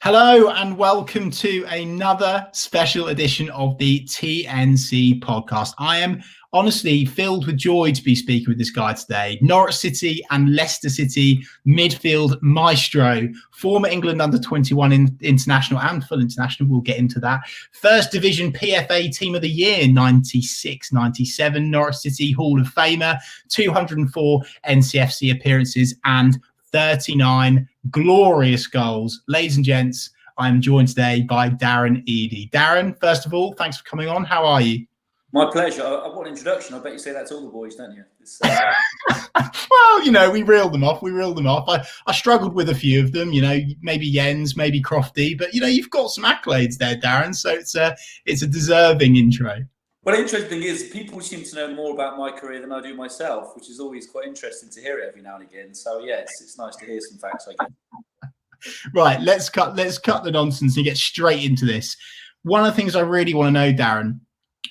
Hello and welcome to another special edition of the TNC Podcast. I am honestly filled with joy to be speaking with this guy today. Norwich City and Leicester City midfield maestro, former England under-21 international and full international. We'll get into that. First Division PFA Team of the Year, 96-97. Norwich City Hall of Famer, 204 NCFC appearances and 39 glorious goals. Ladies and gents, I'm joined today by Darren Eadie. Darren, first of all, thanks for coming on. How are you? My pleasure. What an introduction. I bet you say that to all the boys, don't you? Well, we reeled them off. I struggled with a few of them, maybe Jens, maybe Crofty, but, you've got some accolades there, Darren, so it's a deserving intro. Well, the interesting thing is people seem to know more about my career than I do myself, which is always quite interesting to hear it every now and again. So, yes, it's nice to hear some facts, I guess. Right, let's cut the nonsense and get straight into this. One of the things I really want to know, Darren,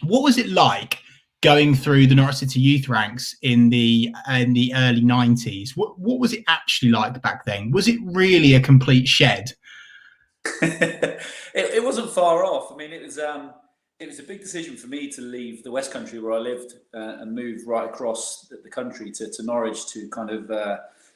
what was it like going through the Norwich City youth ranks in the early 90s? What was it actually like back then? Was it really a complete shed? It wasn't far off. I mean, it was a big decision for me to leave the West Country where I lived and move right across the country to Norwich to kind of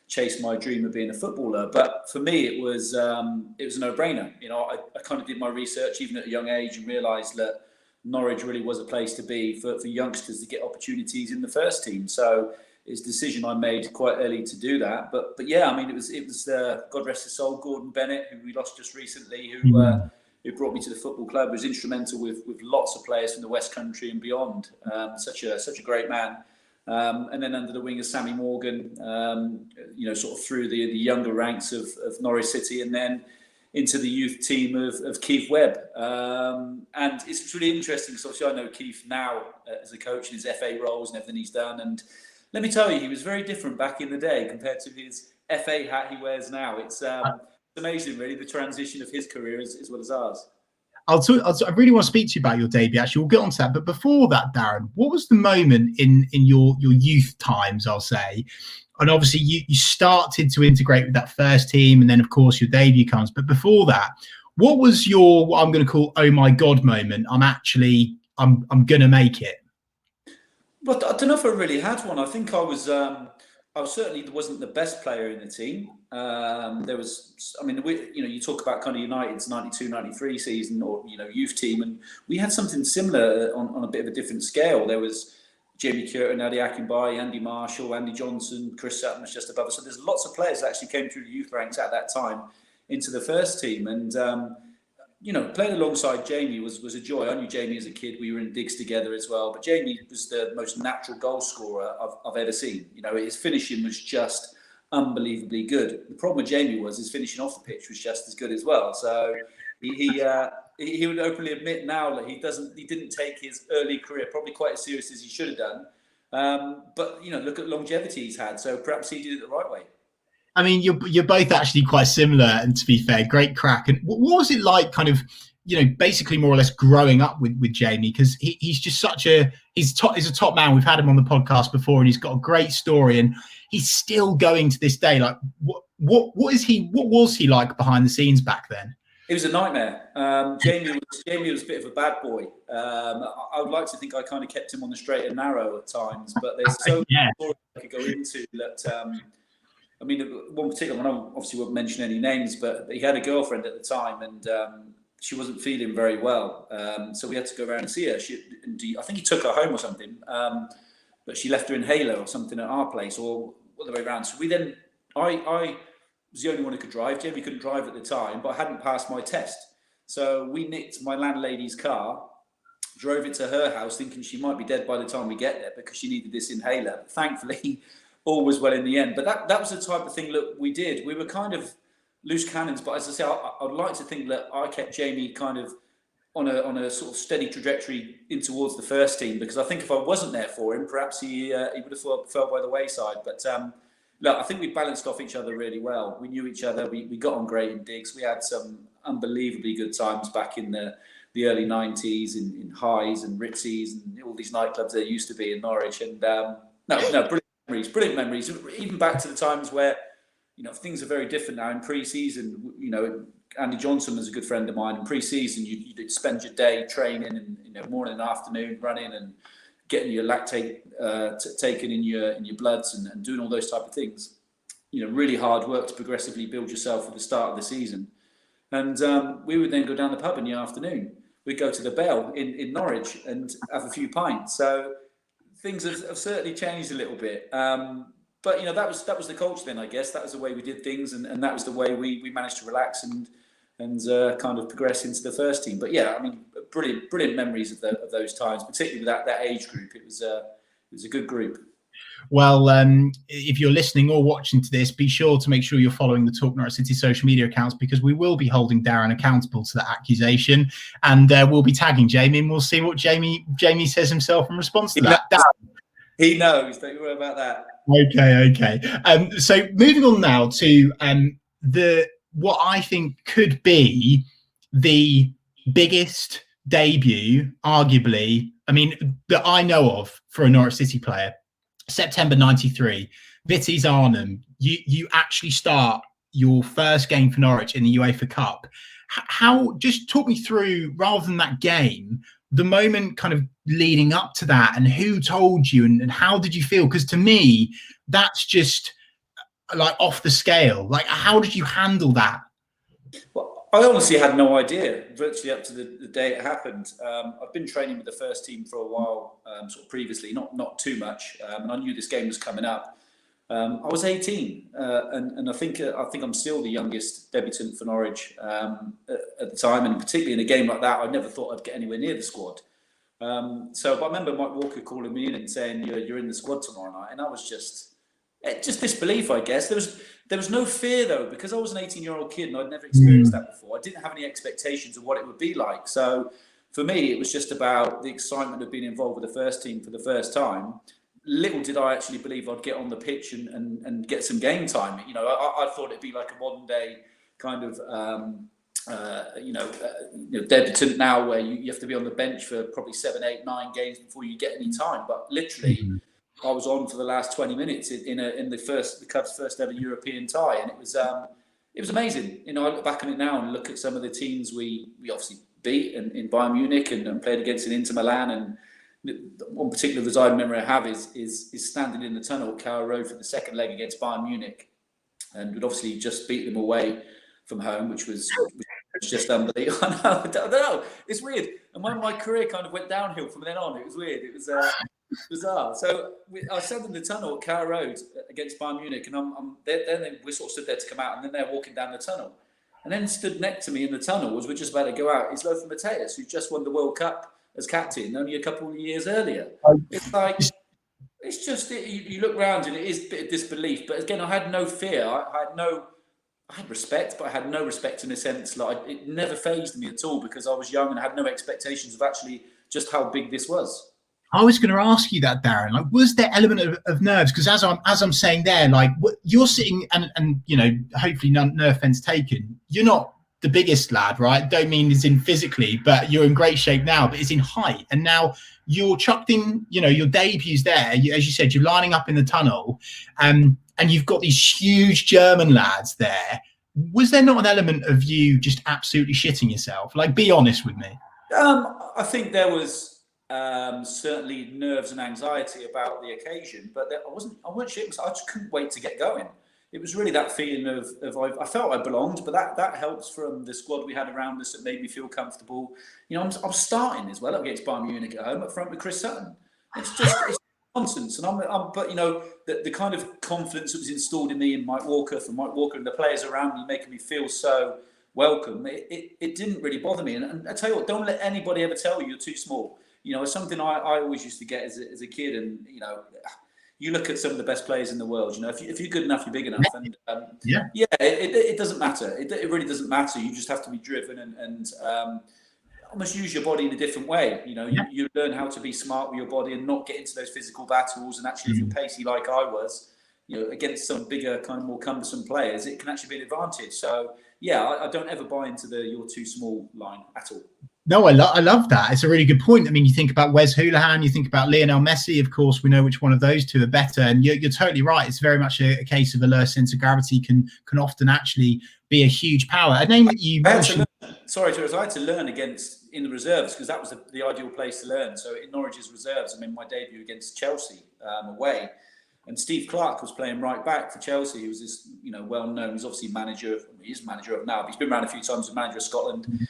chase my dream of being a footballer. But for me, it was a no-brainer. I kind of did my research even at a young age and realised that Norwich really was a place to be for youngsters to get opportunities in the first team. So it's a decision I made quite early to do that. But yeah, I mean, it was God rest his soul, Gordon Bennett, who we lost just recently, who brought me to the football club, was instrumental with lots of players from the West Country and beyond. Such a great man. And then under the wing of Sammy Morgan, sort of through the younger ranks of Norwich City, and then into the youth team of Keith Webb. And it's really interesting because obviously I know Keith now as a coach in his FA roles and everything he's done. And let me tell you, he was very different back in the day compared to his FA hat he wears now. It's amazing, really, the transition of his career as well as ours. I really want to speak to you about your debut, actually. We'll get on to that. But before that, Darren, what was the moment in your youth times, I'll say? And obviously, you started to integrate with that first team, and then, of course, your debut comes. But before that, what was what I'm going to call, oh, my God moment? I'm going to make it. Well, I don't know if I really had one. I think I certainly wasn't the best player in the team. You talk about kind of United's 92-93 season or, youth team, and we had something similar on a bit of a different scale. There was Jamie Curtin, Adi Akinbaye, Andy Marshall, Andy Johnson, Chris Sutton was just above us. So there's lots of players that actually came through the youth ranks at that time into the first team. And, playing alongside Jamie was a joy. I knew Jamie as a kid. We were in digs together as well. But Jamie was the most natural goal scorer I've ever seen. His finishing was just unbelievably good. The problem with Jamie was his finishing off the pitch was just as good as well. So he would openly admit now that he didn't take his early career probably quite as serious as he should have done. But look at longevity he's had. So perhaps he did it the right way. I mean, you're both actually quite similar, and to be fair, great crack. And what was it like, kind of, basically more or less growing up with Jamie? Because he's just he's a top man. We've had him on the podcast before, and he's got a great story, and he's still going to this day. Like, what was he like behind the scenes back then? It was a nightmare. Jamie was a bit of a bad boy. I would like to think I kind of kept him on the straight and narrow at times, but there's so much more I could go into that. One particular one, I obviously won't mention any names, but he had a girlfriend at the time, and she wasn't feeling very well. So we had to go around and see her. I think he took her home or something, but she left her inhaler or something at our place, or all the way around. So I was the only one who could drive. Jamie couldn't drive at the time, but I hadn't passed my test. So we nicked my landlady's car, drove it to her house, thinking she might be dead by the time we get there because she needed this inhaler. But thankfully, all was well in the end. But that was the type of thing that we did. We were kind of loose cannons, but as I say, I'd like to think that I kept Jamie kind of on a sort of steady trajectory in towards the first team, because I think if I wasn't there for him, perhaps he would have fell by the wayside. But look, I think we balanced off each other really well. We knew each other. We got on great in digs. We had some unbelievably good times back in the early 90s in Highs and Ritzies and all these nightclubs there used to be in Norwich. And brilliant memories. Even back to the times where, things are very different now. In pre-season, Andy Johnson was a good friend of mine. In pre-season, you'd spend your day training and morning and afternoon running and getting your lactate taken in your bloods and doing all those type of things. Really hard work to progressively build yourself at the start of the season. And we would then go down the pub in the afternoon. We'd go to the Bell in Norwich and have a few pints. So things have certainly changed a little bit. But that was the culture then, I guess. That was the way we did things, and that was the way we managed to relax and kind of progress into the first team. But yeah, I mean, brilliant memories of those times, particularly with that age group. It was a good group. Well, if you're listening or watching to this, be sure to make sure you're following the Talk Norwich City social media accounts, because we will be holding Darren accountable to that accusation, and we'll be tagging Jamie, and we'll see what Jamie says himself in response to that. Darren. He knows. Don't you worry about that. Okay. So moving on now to what I think could be the biggest debut, arguably, I mean, that I know of for a Norwich City player. September '93, Vitesse Arnhem. You actually start your first game for Norwich in the UEFA Cup. How? Just talk me through, rather than that game, the moment kind of leading up to that, and who told you, and how did you feel? Because to me, that's just like off the scale. Like, how did you handle that? Well, I honestly had no idea, virtually up to the day it happened. I've been training with the first team for a while, sort of previously, not too much, and I knew this game was coming up. I was 18, and I think I'm still the youngest debutant for Norwich at the time, and particularly in a game like that, I never thought I'd get anywhere near the squad. But I remember Mike Walker calling me in and saying, "You're in the squad tomorrow night," and I was just disbelief, I guess. There was no fear, though, because I was an 18-year-old kid and I'd never experienced that before. I didn't have any expectations of what it would be like. So for me, it was just about the excitement of being involved with the first team for the first time. Little did I actually believe I'd get on the pitch and get some game time. I thought it'd be like a modern day kind of debutant now, where you have to be on the bench for probably 7, 8, 9 games before you get any time. But literally, I was on for the last 20 minutes in the Cubs' first ever European tie, and it was amazing. I look back on it now and look at some of the teams we obviously beat in Bayern Munich and played against in Inter Milan. And one particular reside memory I have is standing in the tunnel at Carrow Road for the second leg against Bayern Munich, and we'd obviously just beat them away from home, which was just unbelievable. I don't know. It's weird. And when my career kind of went downhill from then on, it was weird. It was bizarre. So I sat in the tunnel at Carrow Road against Bayern Munich, and we sort of stood there to come out, and then they're walking down the tunnel. And then stood next to me in the tunnel, as we're just about to go out, is Lothar Matthäus, who just won the World Cup as captain only a couple of years earlier. It's like, it's just, you look around and it is a bit of disbelief. But again, I had no fear. I had respect, but I had no respect in a sense. Like, it never fazed me at all, because I was young and I had no expectations of actually just how big this was. I was going to ask you that, Darren. Like, was there element of nerves? Because as I'm saying there, like, you're sitting and hopefully no offense taken, you're not the biggest lad, right? Don't mean as in physically, but you're in great shape now, but it's in height. And now you're chucked in, your debut's there. As you said, you're lining up in the tunnel, and you've got these huge German lads there. Was there not an element of you just absolutely shitting yourself? Like, be honest with me. I think there was certainly nerves and anxiety about the occasion, but I weren't shitting. I just couldn't wait to get going. It was really that feeling of I felt I belonged, but that helps from the squad we had around us that made me feel comfortable. I'm starting as well against Bayern Munich at home up front with Chris Sutton. It's nonsense, and but the kind of confidence that was installed in me and Mike Walker and the players around me, making me feel so welcome. It didn't really bother me, and I tell you what, don't let anybody ever tell you you're too small. It's something I always used to get as a kid, and you look at some of the best players in the world. If you're good enough, you're big enough, and it doesn't matter. It really doesn't matter. You just have to be driven and almost use your body in a different way. You learn how to be smart with your body and not get into those physical battles. And actually, if you're pacey like I was, against some bigger, kind of more cumbersome players, it can actually be an advantage. So yeah, I don't ever buy into the "you're too small" line at all. No, I love that. It's a really good point. I mean, you think about Wes Hoolahan, you think about Lionel Messi. Of course, we know which one of those two are better. And you're totally right. It's very much a case of a lower sense of gravity can often actually be a huge power. A name that you mentioned. I had to learn against in the reserves because that was the ideal place to learn. So in Norwich's reserves, I mean, my debut against Chelsea away. And Steve Clarke was playing right back for Chelsea. He was this, well known. He's obviously he is manager of now, but he's been around a few times as manager of Scotland.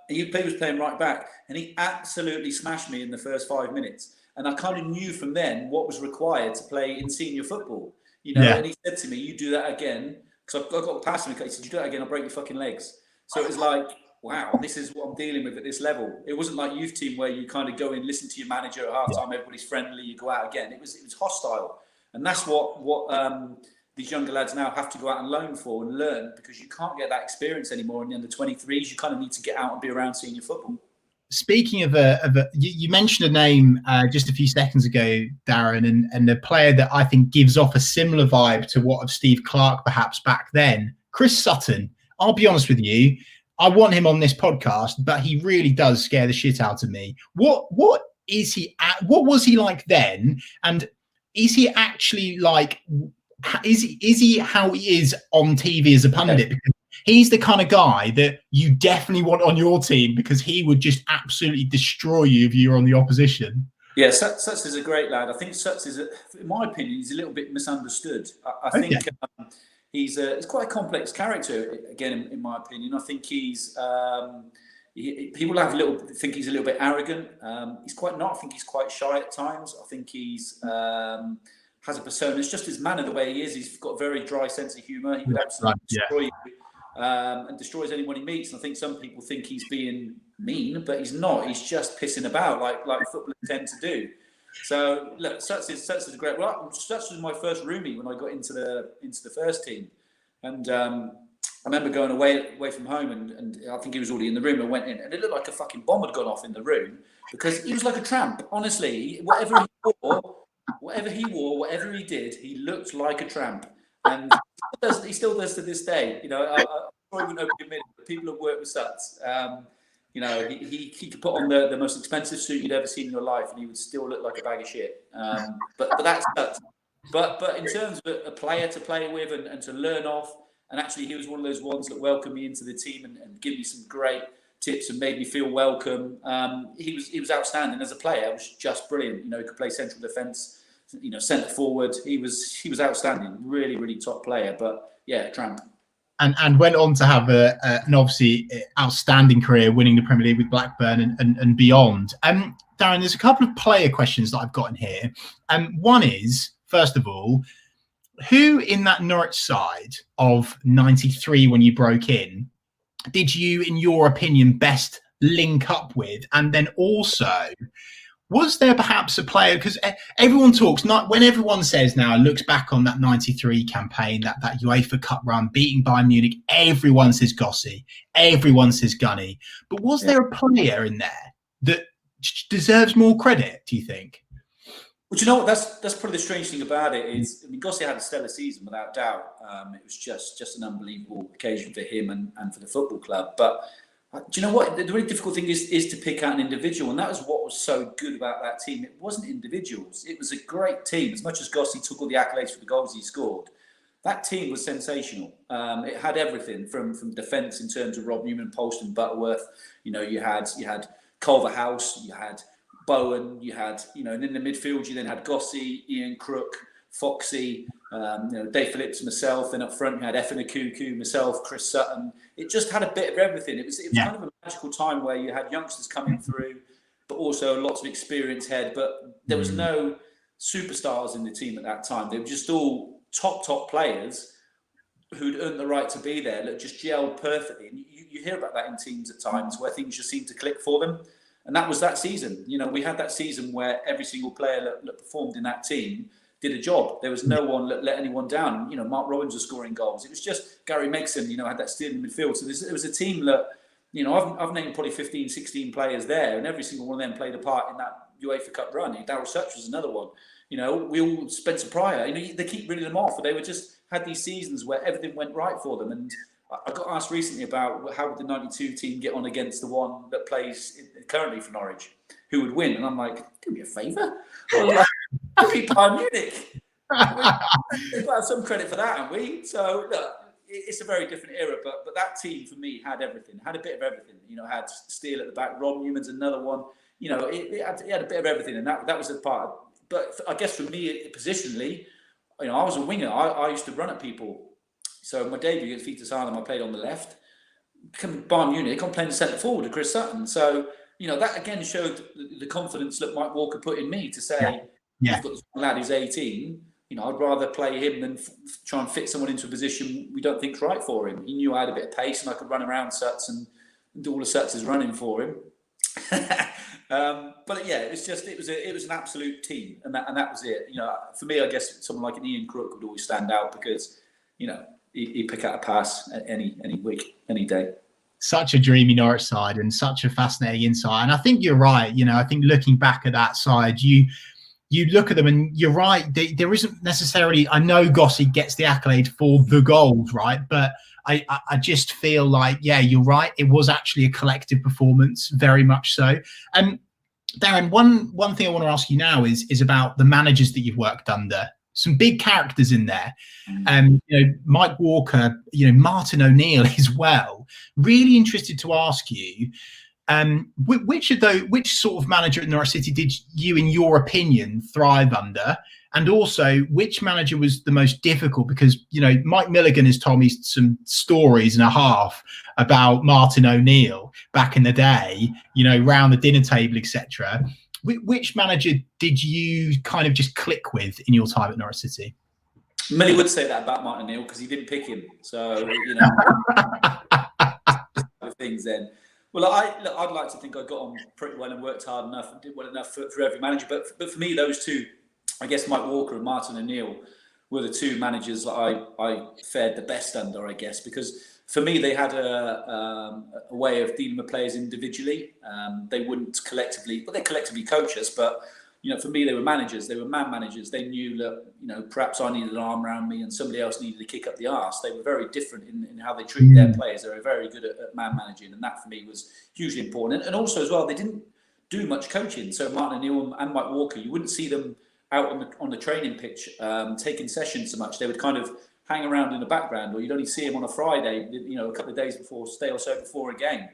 He was playing right back, and he absolutely smashed me in the first 5 minutes. And I kind of knew from then what was required to play in senior football. And he said to me, "You do that again," because I got past him. He said, "You do that again, I'll break your fucking legs." So it was like, wow, this is what I'm dealing with at this level. It wasn't like youth team where you kind of go in, listen to your manager at halftime, everybody's friendly, you go out again. It was hostile. And that's what these younger lads now have to go out and learn for and learn, because you can't get that experience anymore in the under 23s. You kind of need to get out and be around senior football. Speaking of you mentioned a name just a few seconds ago, Darren, and a player that I think gives off a similar vibe to what of Steve Clarke perhaps back then, Chris Sutton. I'll be honest with you, I want him on this podcast, but he really does scare the shit out of me. What is he? What was he like then? And is he actually like? Is he how he is on TV as a pundit? Because he's the kind of guy that you definitely want on your team, because he would just absolutely destroy you if you're on the opposition. Yeah, Suts is a great lad. I think Suts is, in my opinion, he's a little bit misunderstood. I think he's quite a complex character. Again, in my opinion, I think he's. People think he's a little bit arrogant. He's quite not. I think he's quite shy at times. I think he's. Has a persona. It's just his manner, the way he is. He's got a very dry sense of humour. He would absolutely destroy you and destroys anyone he meets. And I think some people think he's being mean, but he's not. He's just pissing about like footballers tend to do. So look, Suts is a great. Well, Suts was my first roomie when I got into the first team, and I remember going away from home, and I think he was already in the room and went in, and it looked like a fucking bomb had gone off in the room, because he was like a tramp. Honestly, whatever he wore, whatever he did, he looked like a tramp, and he still does to this day. I probably wouldn't admit it, but people have worked with Suts. He could put on the most expensive suit you'd ever seen in your life, and he would still look like a bag of shit. But that's Suts. But in terms of a player to play with and to learn off, and actually he was one of those ones that welcomed me into the team and gave me some great tips and made me feel welcome. He was outstanding as a player. He was just brilliant. He could play central defence, centre forward. He was outstanding. Really, really top player. But yeah, tramp. And went on to have an obviously outstanding career, winning the Premier League with Blackburn and beyond. Darren, there's a couple of player questions that I've got in here. One is, first of all, who in that Norwich side of 93 when you broke in did you, in your opinion, best link up with? And then also, was there perhaps a player, because everyone talks, when everyone says now, looks back on that 93 campaign, that UEFA Cup run, beating Bayern Munich, everyone says Gossy, everyone says Gunny. But was there a player in there that deserves more credit, do you think? Well, do you know what? That's probably the strange thing about it is, I mean, Gossy had a stellar season without doubt. It was just an unbelievable occasion for him and for the football club. But do you know what? The really difficult thing is to pick out an individual, and that was what was so good about that team. It wasn't individuals; it was a great team. As much as Gossy took all the accolades for the goals he scored, that team was sensational. It had everything from defence in terms of Rob Newman, Polston, Butterworth. You had Culverhouse, you had Bowen, you had, and in the midfield you then had Gossy, Ian Crook, Foxy, Dave Phillips, myself, and up front you had Efenakuku, myself, Chris Sutton. It just had a bit of everything. It was kind of a magical time where you had youngsters coming through, but also lots of experience head. But there was no superstars in the team at that time. They were just all top players who'd earned the right to be there, that just gelled perfectly. And you hear about that in teams at times where things just seem to click for them. And that was that season. We had that season where every single player that performed in that team did a job. There was no one that let anyone down. Mark Rollins was scoring goals. It was just Gary Megson, had that steal in midfield. So it was a team that, I've named probably 15, 16 players there, and every single one of them played a part in that UEFA Cup run. Darryl Such was another one. We all, Spencer Pryor, they keep reading them off, but they were just had these seasons where everything went right for them. And I got asked recently about how would the 92 team get on against the one that plays currently for Norwich, who would win, and I'm like, do me a favour, I'd be Bayern Munich. We've got some credit for that, haven't we? So look, it's a very different era, but that team for me had everything, had a bit of everything. Had Steele at the back, Rob Newman's another one. It had a bit of everything, and that was the part. But I guess for me, positionally, I was a winger. I used to run at people. So my debut against Vitus Arnhem, I played on the left. Coming to Bayern Munich, I'm playing centre forward to Chris Sutton. So that again showed the confidence that Mike Walker put in me to say, you've got this lad who's 18. I'd rather play him than try and fit someone into a position we don't think's right for him. He knew I had a bit of pace and I could run around Suts and do all the Suts' running for him. But yeah, it was an absolute team, and that was it. For me, I guess someone like an Ian Crook would always stand out because he'd pick out a pass any week, any day. Such a dreamy Norwich side and such a fascinating insight. And I think you're right. I think looking back at that side, you look at them and you're right. There isn't necessarily, I know Gossi gets the accolade for the goals, right? But I just feel like, yeah, you're right. It was actually a collective performance, very much so. And Darren, one thing I want to ask you now is about the managers that you've worked under. Some big characters in there. Mike Walker, Martin O'Neill as well. Really interested to ask you, which sort of manager at Norwich City did you, in your opinion, thrive under? And also, which manager was the most difficult? Because, Mike Milligan has told me some stories and a half about Martin O'Neill back in the day, round the dinner table, etc. Which manager did you kind of just click with in your time at Norwich City? Millie would say that about Martin O'Neill because he didn't pick him. So, things then. Well, I'd like to think I got on pretty well and worked hard enough and did well enough for every manager. But for me, those two, I guess Mike Walker and Martin O'Neill, were the two managers that I fared the best under, I guess, because for me, they had a way of dealing with players individually. They wouldn't collectively, they collectively coach us, but for me, they were managers. They were man managers. They knew that perhaps I needed an arm around me and somebody else needed to kick up the arse. They were very different in how they treated their players. They were very good at man managing, and that for me was hugely important. And also as well, they didn't do much coaching. So Martin O'Neill and Mike Walker, you wouldn't see them out on the training pitch taking sessions so much. They would kind of hang around in the background, or you'd only see them on a Friday, a couple of days before, stay or so before a game.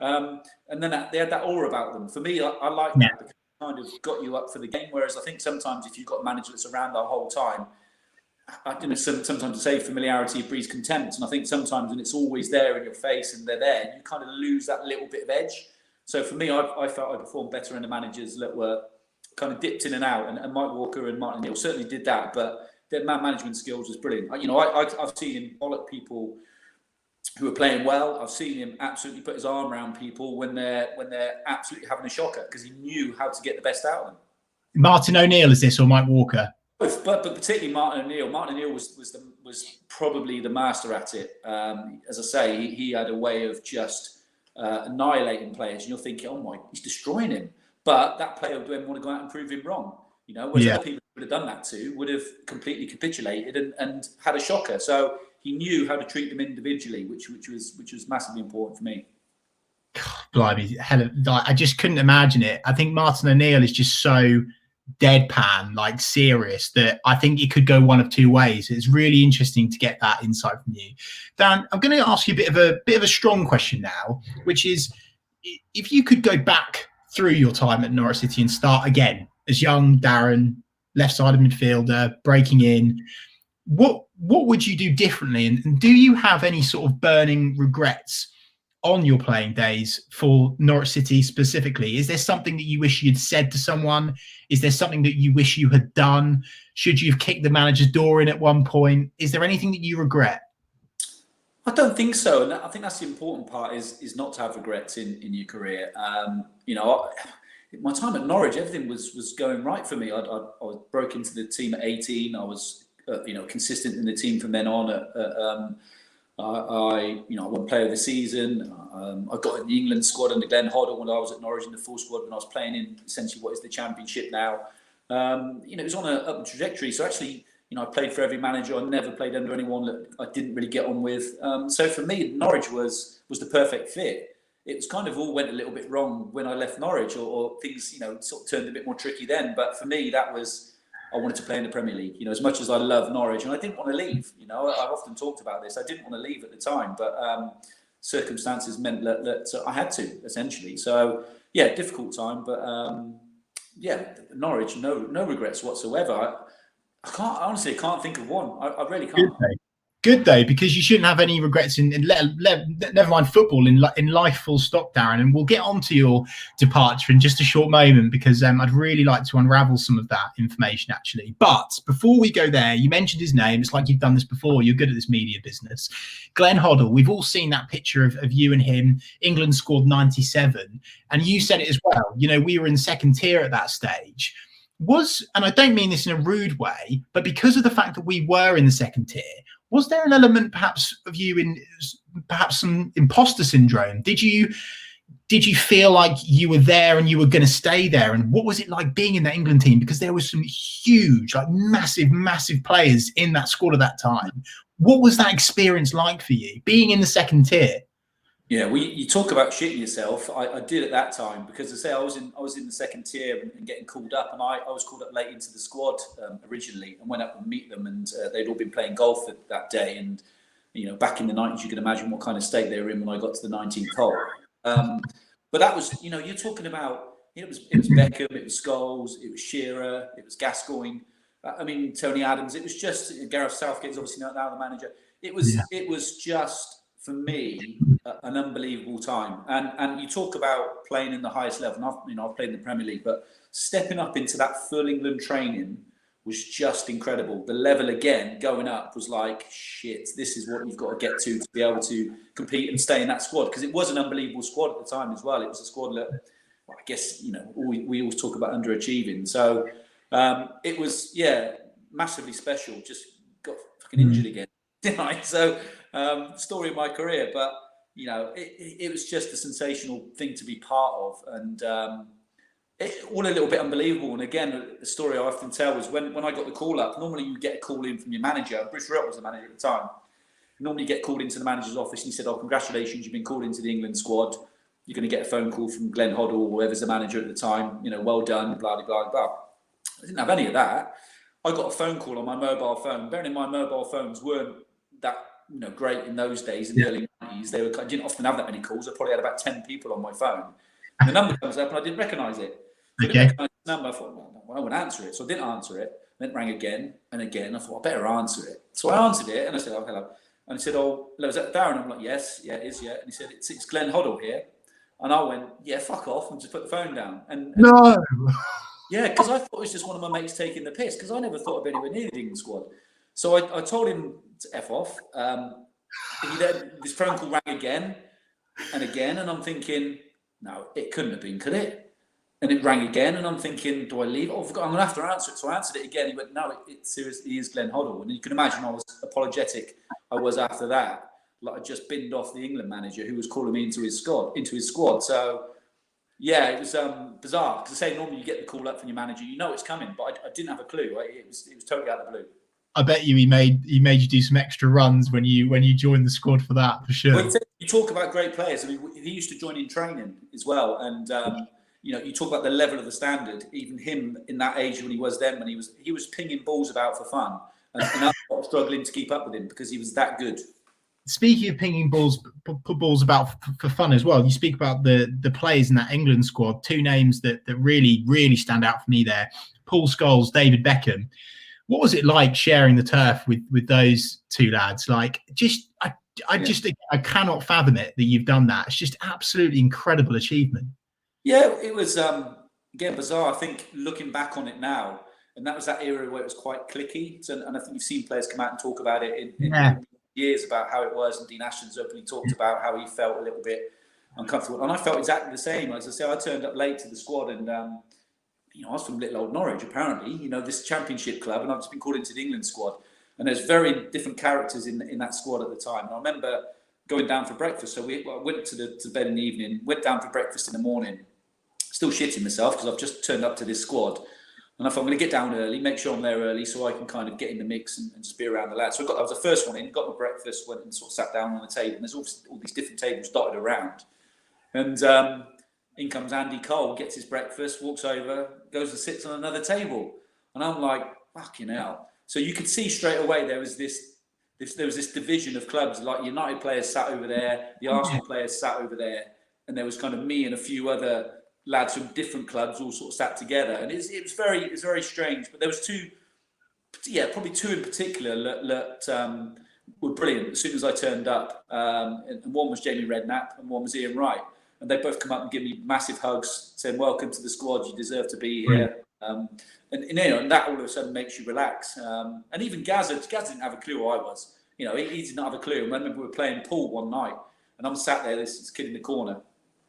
And then they had that aura about them. For me, I like that because it kind of got you up for the game. Whereas I think sometimes if you've got a manager that's around the whole time, sometimes I say familiarity breeds contempt. And I think sometimes when it's always there in your face and they're there, you kind of lose that little bit of edge. So for me, I felt I performed better in the managers that were kind of dipped in and out. And Mike Walker and Martin O'Neill certainly did that. But their man management skills was brilliant. I've seen him bollock people who are playing well. I've seen him absolutely put his arm around people when they're absolutely having a shocker because he knew how to get the best out of them. Martin O'Neill, is this, or Mike Walker? Both, but particularly Martin O'Neill. Martin O'Neill was probably the master at it. As I say, he had a way of just annihilating players, and you're thinking, oh my, he's destroying him. But that player would then want to go out and prove him wrong. Whereas other people would have done that too, would have completely capitulated and had a shocker. So he knew how to treat them individually, which was massively important for me. Blimey, I just couldn't imagine it. I think Martin O'Neill is just so deadpan, like serious, that I think it could go one of two ways. It's really interesting to get that insight from you. Dan, I'm going to ask you a bit of a strong question now, which is if you could go back through your time at Norwich City and start again as young Darren, left-sided midfielder, breaking in, what would you do differently? And do you have any sort of burning regrets on your playing days for Norwich City specifically? Is there something that you wish you'd said to someone? Is there something that you wish you had done? Should you have kicked the manager's door in at one point? Is there anything that you regret? I don't think so. And I think that's the important part is not to have regrets in your career. My time at Norwich, everything was going right for me. I broke into the team at 18. I was, consistent in the team from then on. I won Player of the Season. I got in the England squad under Glenn Hoddle when I was at Norwich in the full squad when I was playing in essentially what is the Championship now. It was on an upward trajectory. So actually, I played for every manager. I never played under anyone that I didn't really get on with. So for me, Norwich was the perfect fit. It was kind of all went a little bit wrong when I left Norwich, or things, sort of turned a bit more tricky then. But for me, I wanted to play in the Premier League. As much as I love Norwich, and I didn't want to leave. I've often talked about this. I didn't want to leave at the time, but circumstances meant that I had to, essentially. So yeah, difficult time, but Norwich, no regrets whatsoever. I can't think of one. I really can't. Good though, because you shouldn't have any regrets in never mind football, in life, full stop, Darren. And we'll get on to your departure in just a short moment, because I'd really like to unravel some of that information, actually. But before we go there, you mentioned his name. It's like you've done this before. You're good at this media business. Glenn Hoddle, we've all seen that picture of you and him. England scored 97. And you said it as well. We were in second tier at that stage. And I don't mean this in a rude way, but because of the fact that we were in the second tier, was there an element perhaps of you in perhaps some imposter syndrome? Did you feel like you were there and you were going to stay there? And what was it like being in the England team? Because there was some huge, like massive players in that squad at that time. What was that experience like for you, being in the second tier? Yeah, well, you talk about shitting yourself. I did at that time, because I was in the second tier and getting called up, and I was called up late into the squad originally, and went up and meet them, and they'd all been playing golf that day, and back in the 90s, you can imagine what kind of state they were in when I got to the 19th hole. But that was, you're talking about, it was Beckham, it was Scholes, it was Shearer, it was Gascoigne. Tony Adams. It was just Gareth Southgate's obviously now the manager. It was just, for me, an unbelievable time. And you talk about playing in the highest level. And I've played in the Premier League, but stepping up into that full England training was just incredible. The level again going up was like, shit, this is what you've got to get to be able to compete and stay in that squad, because it was an unbelievable squad at the time as well. It was a squad that, I guess, we always talk about underachieving. So it was, massively special. Just got fucking injured again, didn't I? So story of my career, but it was just a sensational thing to be part of, and all a little bit unbelievable. And again, the story I often tell was when I got the call up. Normally, you get a call in from your manager. Bruce Rott was the manager at the time. Normally, you get called into the manager's office, and he said, "Oh, congratulations, you've been called into the England squad. You're going to get a phone call from Glenn Hoddle, or whoever's the manager at the time. Well done, blah blah blah." I didn't have any of that. I got a phone call on my mobile phone. Bearing in mind, mobile phones weren't that great in those days, in the early 90s. I didn't often have that many calls. I probably had about 10 people on my phone. And the number comes up, and I didn't recognise it. So I didn't recognise the number. I thought, well, I wouldn't answer it. So I didn't answer it. Then it rang again and again. I thought, I better answer it. So I answered it, and I said, "Oh, hello." And he said, "Oh, hello, is that Darren?" I'm like, "Yes, yeah, it is, yeah." And he said, It's Glenn Hoddle here." And I went, "Yeah, fuck off," and just put the phone down. And no. Yeah, because I thought it was just one of my mates taking the piss, because I never thought of anywhere near the England squad. So I told him to F off. This phone call rang again and again, and I'm thinking, no, it couldn't have been, could it? And it rang again, and I'm thinking, do I leave? Oh, I forgot, I'm going to have to answer it. So I answered it again. He went, "No, it seriously is Glenn Hoddle." And you can imagine how apologetic I was after that. Like I just binned off the England manager who was calling me into his squad. So yeah, it was bizarre. Because I say normally you get the call up from your manager, it's coming, but I didn't have a clue. It was totally out of the blue. I bet you he made you do some extra runs when you joined the squad for that, for sure. Well, you talk about great players. He used to join in training as well, and you talk about the level of the standard. Even him in that age when he was then, when he was pinging balls about for fun, and I was struggling to keep up with him because he was that good. Speaking of pinging balls about for fun as well, you speak about the players in that England squad. Two names that really stand out for me there: Paul Scholes, David Beckham. What was it like sharing the turf with those two lads? Like, I cannot fathom it that you've done that. It's just absolutely incredible achievement. Yeah, it was again bizarre. I think looking back on it now, and that was that era where it was quite cliquey. So, and I think you've seen players come out and talk about it in years about how it was. And Dean Ashton's openly talked about how he felt a little bit uncomfortable, and I felt exactly the same. As I say, I turned up late to the squad, and I was from little old Norwich, apparently, this championship club, and I've just been called into the England squad. And there's very different characters in that squad at the time. And I remember going down for breakfast. So I went to bed in the evening, went down for breakfast in the morning, still shitting myself because I've just turned up to this squad. And I thought, I'm going to get down early, make sure I'm there early so I can kind of get in the mix and just be around the lads. So I was the first one in, got my breakfast, went and sort of sat down on the table. And there's all these different tables dotted around. And in comes Andy Cole, gets his breakfast, walks over, goes and sits on another table. And I'm like, fucking hell. So you could see straight away there was this division of clubs, like United players sat over there, the Arsenal players sat over there, and there was kind of me and a few other lads from different clubs all sort of sat together, and it was very strange. But there was probably two in particular that were brilliant as soon as I turned up. And one was Jamie Redknapp and one was Ian Wright, and they both come up and give me massive hugs, saying, "Welcome to the squad. You deserve to be here." And that all of a sudden makes you relax. And even Gazza didn't have a clue who I was. He didn't have a clue. And I remember we were playing pool one night, and I'm sat there, this kid in the corner.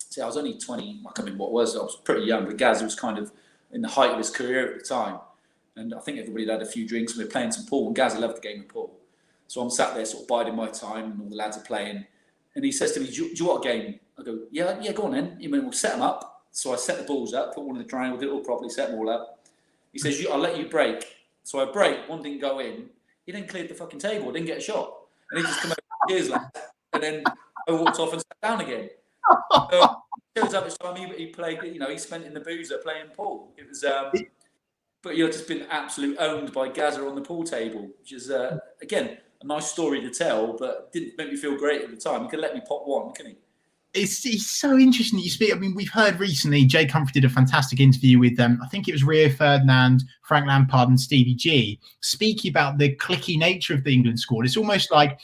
See, I was only 20, I can't remember what it was. I was pretty young, but Gazza was kind of in the height of his career at the time. And I think everybody had a few drinks, and we were playing some pool, and Gazza loved the game of pool. So I'm sat there sort of biding my time, and all the lads are playing. And he says to me, do you want a game? I go, yeah, go on then. He went, we'll set them up. So I set the balls up, put one in the triangle, did it all properly, set them all up. He says, I'll let you break. So I break, one didn't go in. He then cleared the fucking table, didn't get a shot. And he just come over years later. And then I walked off and sat down again. So it was up each time he played, he spent in the boozer playing pool. It was, but just been absolutely owned by Gazza on the pool table, which is, again, a nice story to tell, but didn't make me feel great at the time. He could let me pop one, couldn't he? It's so interesting that you speak. I mean, we've heard recently, Jay Comfrey did a fantastic interview with I think it was Rio Ferdinand, Frank Lampard and Stevie G, speaking about the cliquey nature of the England squad. It's almost like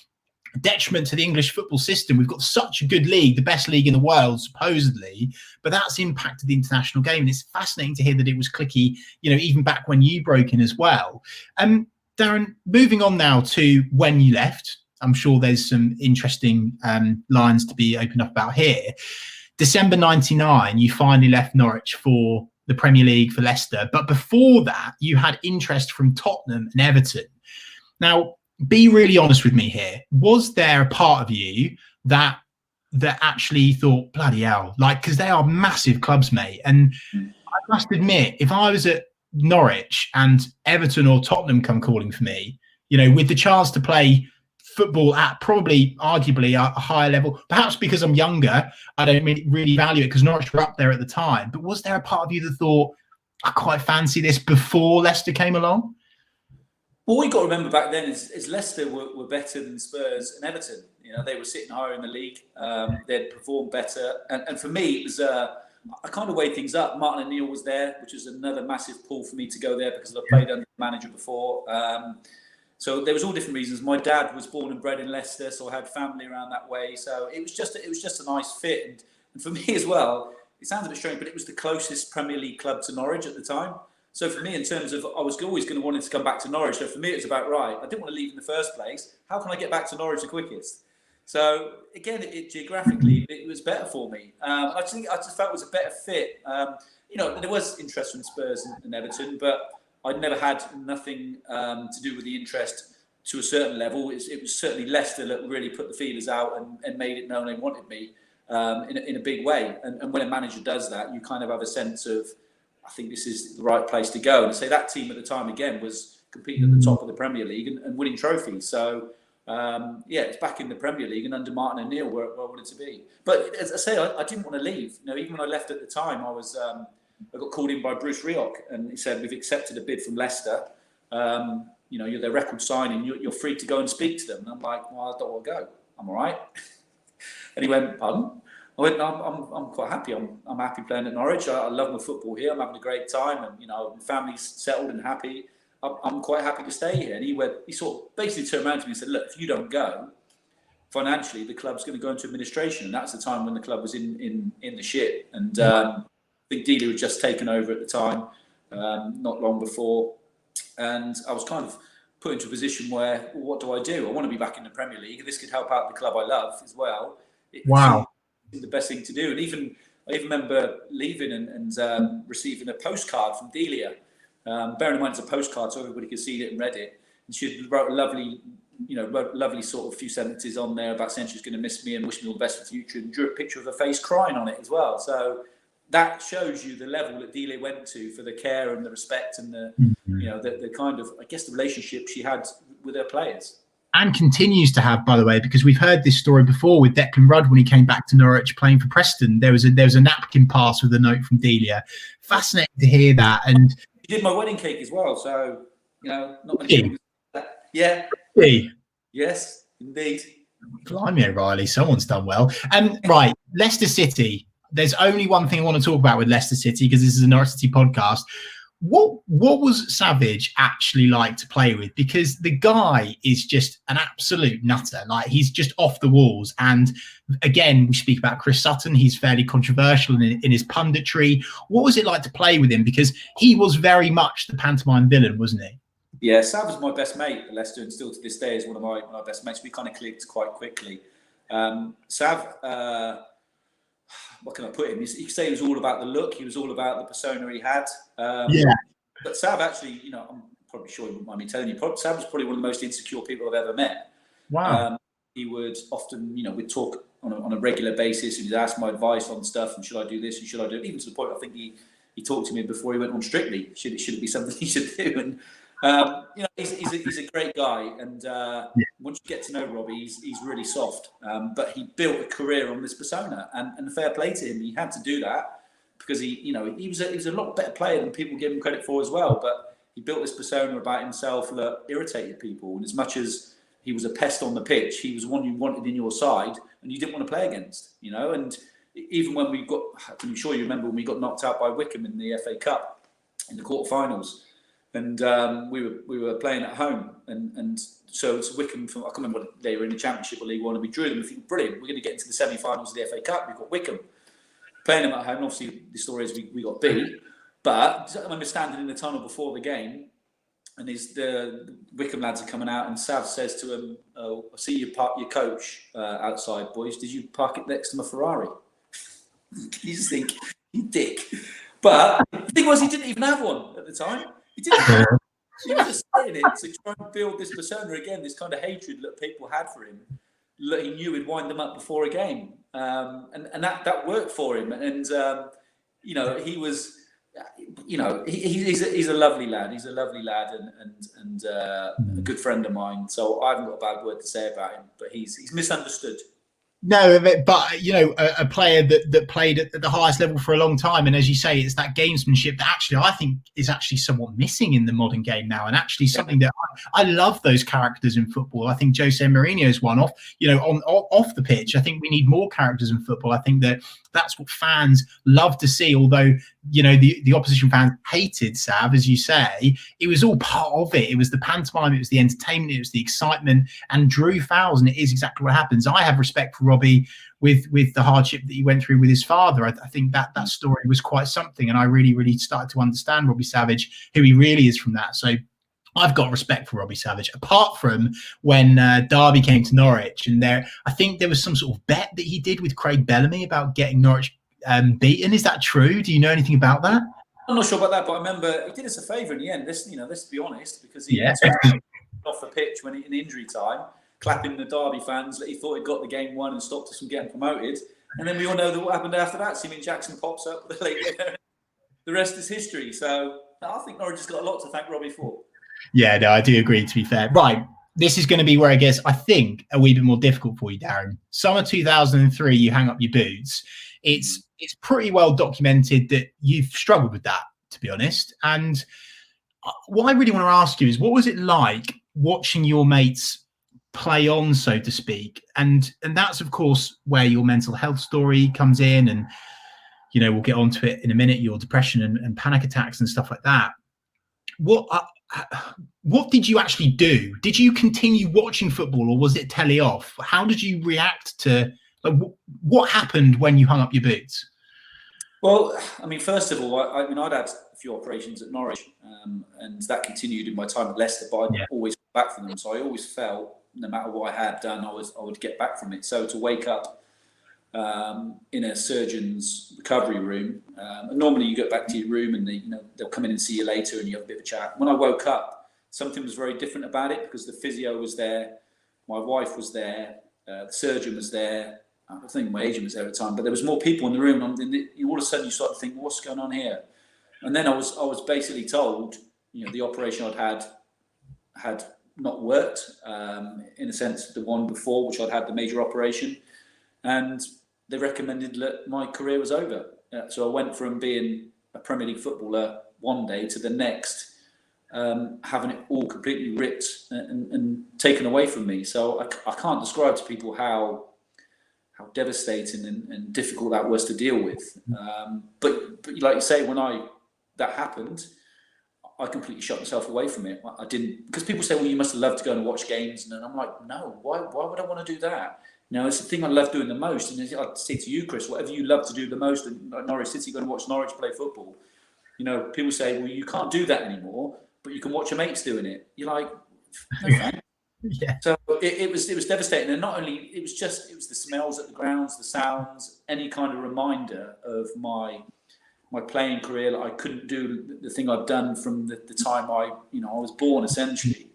a detriment to the English football system. We've got such a good league, the best league in the world, supposedly, but that's impacted the international game. And it's fascinating to hear that it was cliquey, even back when you broke in as well. Darren, moving on now to when you left. I'm sure there's some interesting lines to be opened up about here. December 99, you finally left Norwich for the Premier League for Leicester. But before that, you had interest from Tottenham and Everton. Now, be really honest with me here. Was there a part of you that actually thought, bloody hell, because they are massive clubs, mate. And I must admit, if I was at Norwich and Everton or Tottenham come calling for me, with the chance to play football at probably arguably a higher level, perhaps because I'm younger, I don't really value it because Norwich were up there at the time. But was there a part of you that thought, I quite fancy this before Leicester came along? Well, what you've got to remember back then is Leicester were better than Spurs and Everton. They were sitting higher in the league. They'd performed better. And for me, it was I kind of weighed things up. Martin O'Neill was there, which was another massive pull for me to go there because I played under the manager before. So there was all different reasons. My dad was born and bred in Leicester, so I had family around that way. So it was just a nice fit. And for me as well, it sounds a bit strange, but it was the closest Premier League club to Norwich at the time. So for me, in terms of, I was always going to want to come back to Norwich. So for me, it was about, right, I didn't want to leave in the first place. How can I get back to Norwich the quickest? So again, geographically, it was better for me. I just felt it was a better fit. There was interest from Spurs and Everton, but I'd never had nothing to do with the interest to a certain level. It was certainly Leicester that really put the feelers out and made it known they wanted me in a big way. And when a manager does that, you kind of have a sense of, I think this is the right place to go. And say that team at the time, again, was competing at the top of the Premier League and winning trophies. So, it's back in the Premier League and under Martin O'Neill where I wanted to be. But as I say, I didn't want to leave. Even when I left at the time, I got called in by Bruce Rioch, and he said, we've accepted a bid from Leicester. You're their record signing. You're free to go and speak to them. And I'm like, well, I don't want to go. I'm all right. And he went, pardon? I went, no, I'm quite happy. I'm happy playing at Norwich. I love my football here. I'm having a great time, and my family's settled and happy. I'm quite happy to stay here. And he sort of basically turned around to me and said, look, if you don't go, financially, the club's going to go into administration. And that's the time when the club was in the shit. And I think Dealey had just taken over at the time, not long before. And I was kind of put into a position where, well, what do? I want to be back in the Premier League. This could help out the club I love as well. Wow. The best thing to do. And I even remember leaving and receiving a postcard from Delia. Bearing in mind it's a postcard, so everybody could see it and read it. And she wrote a lovely sort of few sentences on there about saying she was going to miss me and wish me all the best for the future, and drew a picture of her face crying on it as well. So that shows you the level that Delia went to for the care and the respect and the the kind of, I guess, the relationship she had with her players. And continues to have, by the way, because we've heard this story before with Declan Rudd when he came back to Norwich playing for Preston. There was a napkin pass with a note from Delia. Fascinating to hear that. And he did my wedding cake as well, so not many people. Yeah. Hey. Yes, indeed. Blimey, O'Reilly, someone's done well. Right, Leicester City. There's only one thing I want to talk about with Leicester City because this is a Norwich City podcast. What was Savage actually like to play with? Because the guy is just an absolute nutter. Like, he's just off the walls. And again, we speak about Chris Sutton. He's fairly controversial in his punditry. What was it like to play with him? Because he was very much the pantomime villain, wasn't he? Yeah, Sav was my best mate at Leicester, and still to this day is one of my best mates. We kind of clicked quite quickly. Sav, what can I put him? You could say he was all about the look. He was all about the persona he had. But Sav actually, I'm probably sure you wouldn't mind me telling you, Sav was probably one of the most insecure people I've ever met. Wow. He would often, we'd talk on a regular basis, and he'd ask my advice on stuff, and should I do this, and should I do it? Even to the point, I think he talked to me before he went on Strictly. Should it be something he should do? And he's a great guy, and once you get to know Robbie, he's really soft. But he built a career on this persona, and fair play to him. He had to do that because he was a lot better player than people give him credit for as well. But he built this persona about himself that irritated people, and as much as he was a pest on the pitch, he was one you wanted in your side, and you didn't want to play against. And even when I'm sure you remember when we got knocked out by Wycombe in the FA Cup in the quarterfinals. And we were playing at home, and so it's Wycombe. I can't remember what they were in the Championship or League One, and we drew them. We think, brilliant, we're going to get into the semi-finals of the FA Cup. We've got Wycombe playing them at home. Obviously, the story is we got beat, but I remember standing in the tunnel before the game, and the Wycombe lads are coming out, and Sav says to him, "I see you park your coach outside, boys. Did you park it next to my Ferrari?" You just think, you dick. But the thing was, he didn't even have one at the time. He didn't. He was just saying it to try and build this persona again, this kind of hatred that people had for him. That he knew he'd wind them up before a game, and that worked for him. And he was, he's a lovely lad. He's a lovely lad, and a good friend of mine. So I haven't got a bad word to say about him. But he's misunderstood. No, but a player that played at the highest level for a long time, and as you say, it's that gamesmanship that actually I think is actually somewhat missing in the modern game now, and actually something that I love those characters in football. I think Jose Mourinho is one off the pitch. I think we need more characters in football. I think that's what fans love to see. Although the opposition fans hated Sav, as you say, it was all part of it. It was the pantomime, it was the entertainment, it was the excitement, and drew fouls, and it is exactly what happens. I have respect for Robbie with the hardship that he went through with his father. I think that story was quite something, and I really, really started to understand Robbie Savage, who he really is from that. So I've got respect for Robbie Savage, apart from when Derby came to Norwich, and I think there was some sort of bet that he did with Craig Bellamy about getting Norwich beaten. Is that true? Do you know anything about that? I'm not sure about that, but I remember he did us a favour in the end. Let's be honest, because he took off the pitch when in injury time, clapping the Derby fans that he thought he'd got the game won and stopped us from getting promoted. And then we all know what happened after that. Seaman Jackson pops up. The rest is history. So I think Norwich has got a lot to thank Robbie for. Yeah, no, I do agree, to be fair. Right. This is going to be where I think a wee bit more difficult for you, Darren. Summer 2003, you hang up your boots. It's pretty well documented that you've struggled with that, to be honest. And what I really want to ask you is, what was it like watching your mates play on, so to speak? And that's, of course, where your mental health story comes in. And, we'll get onto it in a minute, your depression and panic attacks and stuff like that. What did you actually do? Did you continue watching football, or was it telly off? How did you react to what happened when you hung up your boots? Well, I mean, first of all, I'd had a few operations at Norwich, and that continued in my time at Leicester, but I'd always come back from them. So I always felt, no matter what I had done, I would get back from it. So to wake up in a surgeon's recovery room, and normally you get back to your room and they'll come in and see you later and you have a bit of a chat. When I woke up, something was very different about it, because the physio was there, my wife was there, the surgeon was there, I think my agent was there at the time, but there was more people in the room, and all of a sudden you start to think, what's going on here? And then I was basically told, the operation I'd had not worked, in a sense, the one before, which I'd had the major operation, and they recommended that my career was over. So I went from being a Premier League footballer one day to the next, having it all completely ripped and taken away from me. So I can't describe to people how devastating and difficult that was to deal with. But like you say, when that happened, I completely shut myself away from it. I didn't, because people say, well, you must have loved to go and watch games. And I'm like, no, why would I want to do that? It's the thing I love doing the most. And I'd say to you, Chris, whatever you love to do the most in Norwich City, go and watch Norwich play football. People say, well, you can't do that anymore, but you can watch your mates doing it. You're like, no thanks. Yeah. So it was devastating. And not only, it was the smells at the grounds, the sounds, any kind of reminder of my playing career. That I couldn't do the thing I'd done from the time I was born, essentially.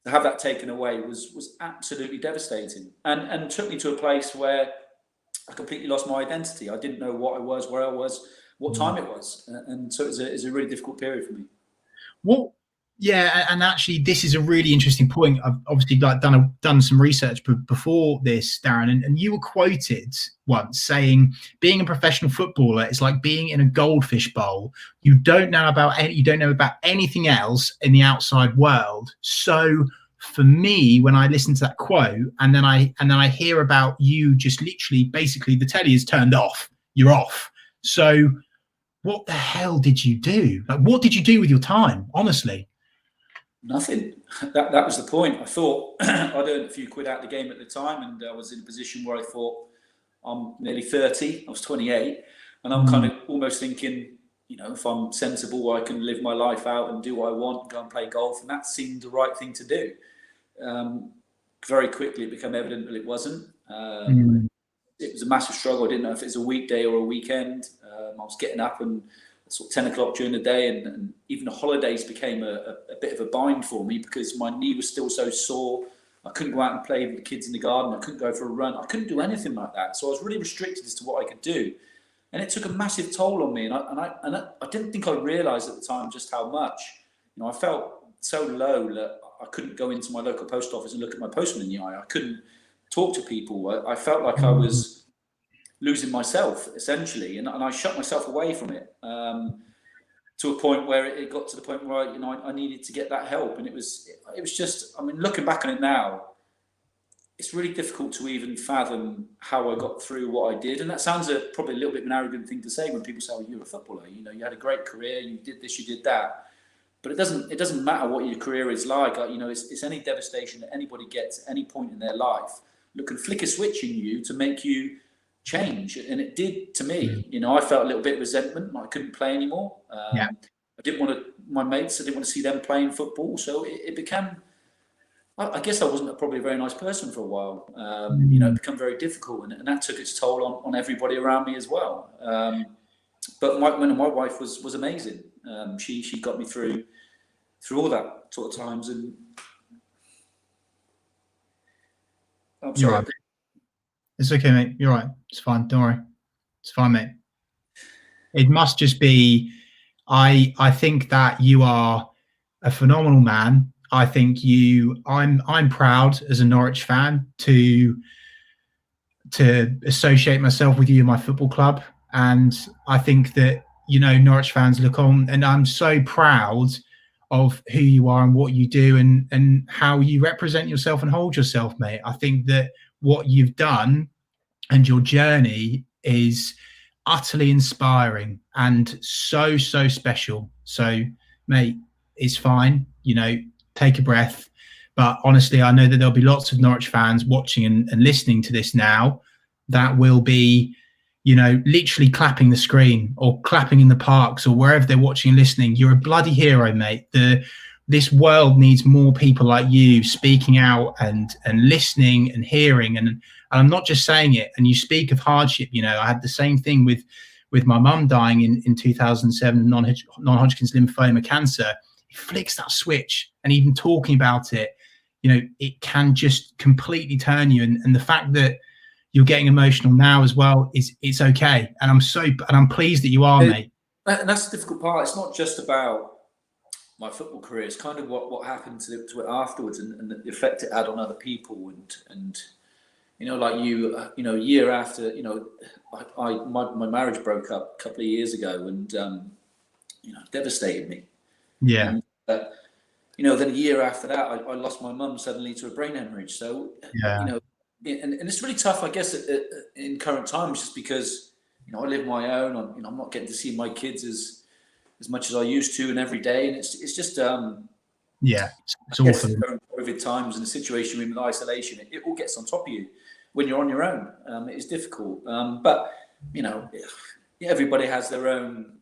To have that taken away was absolutely devastating, and took me to a place where I completely lost my identity. I didn't know what I was, where I was, what time it was, and so it was a really difficult period for me. Well, yeah, and actually, this is a really interesting point. I've obviously done some research before this, Darren, and you were quoted once saying, "Being a professional footballer is like being in a goldfish bowl. You don't know about anything else in the outside world." So, for me, when I listen to that quote, and then I hear about you, just literally, basically, the telly is turned off. You're off. So, what the hell did you do? Like, what did you do with your time? Honestly. Nothing. That was the point. I thought I'd earned a few quid out of the game at the time, and I was in a position where I thought, I'm nearly 30. I was 28, and I'm kind of almost thinking, if I'm sensible, I can live my life out and do what I want, and go and play golf, and that seemed the right thing to do. Very quickly, it became evident that it wasn't. It was a massive struggle. I didn't know if it was a weekday or a weekend. I was getting up and sort of 10 o'clock during the day, and even the holidays became a bit of a bind for me because my knee was still so sore. I couldn't go out and play with the kids in the garden. I couldn't go for a run. I couldn't do anything like that. So I was really restricted as to what I could do. And it took a massive toll on me. And I didn't think I realised at the time just how much. I felt so low that I couldn't go into my local post office and look at my postman in the eye. I couldn't talk to people. I felt like I was losing myself, essentially, and I shut myself away from it, to a point where it got to the point where I needed to get that help. And it was just, looking back on it now, it's really difficult to even fathom how I got through what I did. And that sounds probably a little bit of an arrogant thing to say when people say, "Oh, you're a footballer. You had a great career. You did this, you did that." But it doesn't matter what your career is like. It's any devastation that anybody gets at any point in their life that can flick a switch in you to make you change. And it did to me. I felt a little bit of resentment. I couldn't play anymore. I didn't want to. My mates, I didn't want to see them playing football. So it became. I guess I wasn't probably a very nice person for a while. It became very difficult, and that took its toll on everybody around me as well. But my wife was amazing. She got me through all that sort of times. And I'm sorry. You're right. It's okay, mate. You're right. It's fine. Don't worry. It's fine, mate. It must just be. I think that you are a phenomenal man. I think I'm proud as a Norwich fan to associate myself with you in my football club. And I think that, Norwich fans look on, and I'm so proud of who you are and what you do and how you represent yourself and hold yourself, mate. I think that what you've done and your journey is utterly inspiring and so special. So, mate, it's fine. Take a breath. But honestly, I know that there'll be lots of Norwich fans watching and listening to this now that will be, literally clapping the screen or clapping in the parks or wherever they're watching and listening. You're a bloody hero, mate. This world needs more people like you speaking out and listening and hearing. And I'm not just saying it. And you speak of hardship. I had the same thing with my mum dying in 2007, non-Hodgkin's lymphoma cancer. It flicks that switch, and even talking about it, it can just completely turn you. And the fact that, you're getting emotional now as well, it's okay. And I'm pleased that you are, mate. And that's the difficult part. It's not just about my football career. It's kind of what happened to it afterwards, and the effect it had on other people. And you know, like a year after, my marriage broke up a couple of years ago, and devastated me. Yeah. And, then a year after that, I lost my mum suddenly to a brain hemorrhage. So, and it's really tough, I guess, in current times, just because, I live my own. I'm not getting to see my kids as much as I used to, and every day. And it's just, it's awful. COVID times and the situation with isolation, it all gets on top of you when you're on your own. It is difficult. But, everybody has their own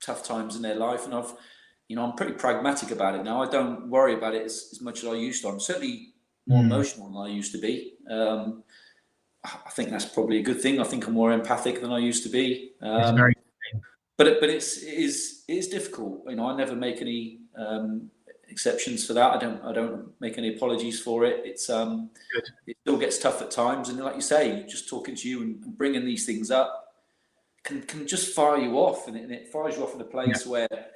tough times in their life. And I'm pretty pragmatic about it now. I don't worry about it as much as I used to. I'm certainly more emotional than I used to be. I think that's probably a good thing. I think I'm more empathic than I used to be. It's very but it is difficult. I never make any exceptions for that. I don't make any apologies for it. It still gets tough at times, and like you say, just talking to you and bringing these things up can just fire you off, and it fires you off in a place where it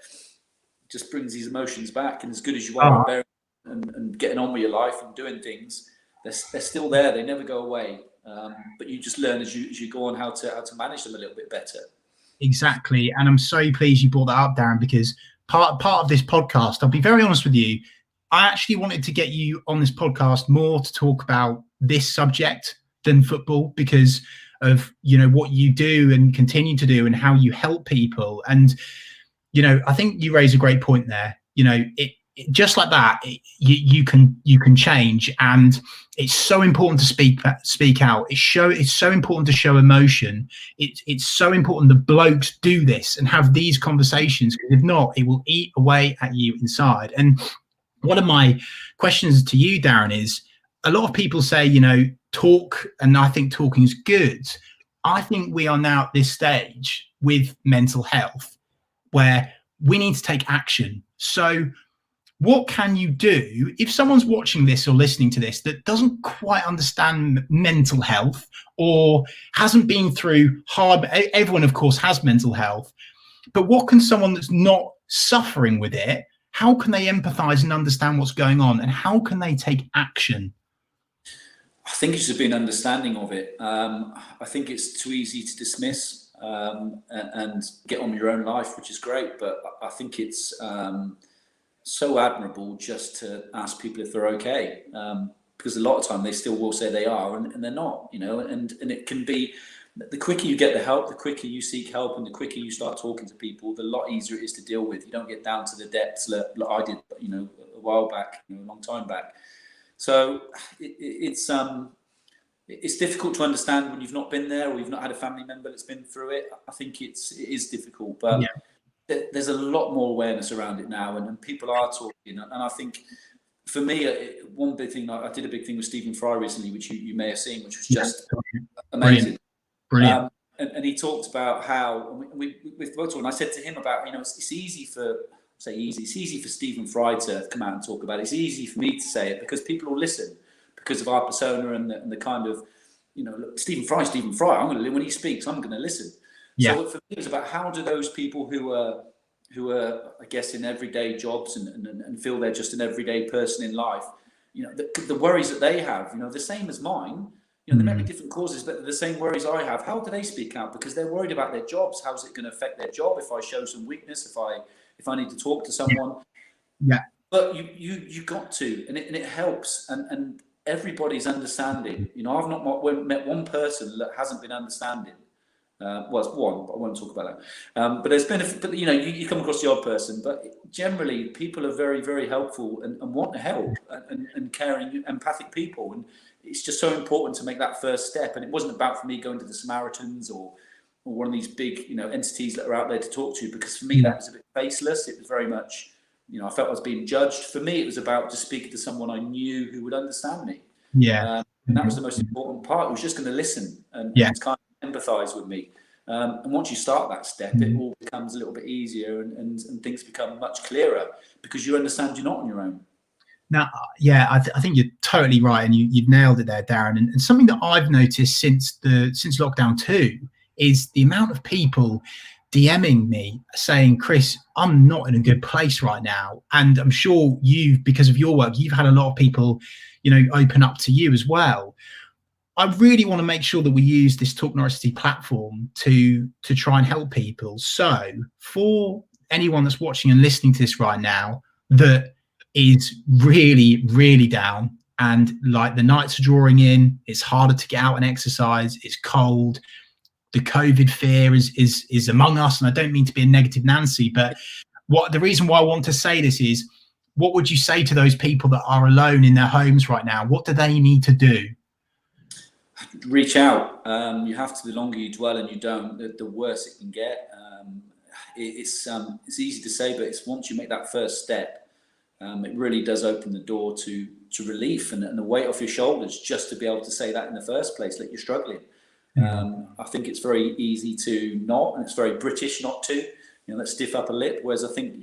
just brings these emotions back. And as good as you are at and getting on with your life and doing things, they're still there. They never go away. But you just learn as you go on how to manage them a little bit better. Exactly. And I'm so pleased you brought that up, Darren, because part of this podcast, I'll be very honest with you, I actually wanted to get you on this podcast more to talk about this subject than football, because of what you do and continue to do and how you help people. And I think you raise a great point there. It just like that, you can change, and it's so important to speak out. It's so important to show emotion. It's so important that blokes do this and have these conversations, because if not, it will eat away at you inside. And one of my questions to you, Darren, is a lot of people say, talk, and I think talking is good. I think we are now at this stage with mental health where we need to take action. So what can you do if someone's watching this or listening to this that doesn't quite understand mental health or hasn't been through hard? Everyone, of course, has mental health, but what can someone that's not suffering with it, how can they empathize and understand what's going on, and how can they take action? I think it's just been understanding of it. I think it's too easy to dismiss and get on with your own life, which is great, but I think it's so admirable just to ask people if they're okay, because a lot of time they still will say they are, and they're not, and it can be, the quicker you get the help, the quicker you seek help, and the quicker you start talking to people, the lot easier it is to deal with. You don't get down to the depths like I did, a while back, a long time back. So it's difficult to understand when you've not been there, or you've not had a family member that's been through it. I think it is difficult, but there's a lot more awareness around it now, and people are talking. And I think for me, one big thing, I did a big thing with Stephen Fry recently, which you may have seen, which was just amazing. Brilliant. And he talked about how we both talked, and I said to him about, it's easy for Stephen Fry to come out and talk about it. It's easy for me to say it because people will listen because of our persona and the kind of, look, Stephen Fry. When he speaks, I'm going to listen. Yeah. So for me, it's about how do those people who are, I guess, in everyday jobs and feel they're just an everyday person in life, the worries that they have, the same as mine. There may be different causes, but they're the same worries I have. How do they speak out? Because they're worried about their jobs. How's it going to affect their job if I show some weakness? If I need to talk to someone? Yeah. But you got to, and it helps, and everybody's understanding. I've not met one person that hasn't been understanding. Well, it's one, but I won't talk about that. But there's been, you come across the odd person, but generally people are very, very helpful and want to help and caring, empathic people. And it's just so important to make that first step. And it wasn't about for me going to the Samaritans or one of these big, entities that are out there to talk to, because for me that was a bit faceless. It was very much, I felt I was being judged. For me, it was about just speaking to someone I knew who would understand me. Yeah. And that was the most important part. It was just going to listen and kind of empathize with me. And once you start that step, it all becomes a little bit easier and things become much clearer because you understand you're not on your own. Now, yeah, I think you're totally right, and you've nailed it there, Darren. And something that I've noticed since lockdown 2 is the amount of people DMing me saying, Chris, I'm not in a good place right now. And I'm sure because of your work, you've had a lot of people, open up to you as well. I really want to make sure that we use this Talk Norwich City platform to try and help people. So for anyone that's watching and listening to this right now that is really, really down, and like the nights are drawing in, it's harder to get out and exercise, it's cold, the COVID fear is among us. And I don't mean to be a negative Nancy, but the reason why I want to say this is, what would you say to those people that are alone in their homes right now? What do they need to do? Reach out. You have to. The longer you dwell and you don't, the worse it can get. It's easy to say, but it's once you make that first step, it really does open the door to relief and the weight off your shoulders just to be able to say that in the first place, that you're struggling. I think it's very easy to not, and it's very British not to. Let's stiff up a lip. Whereas I think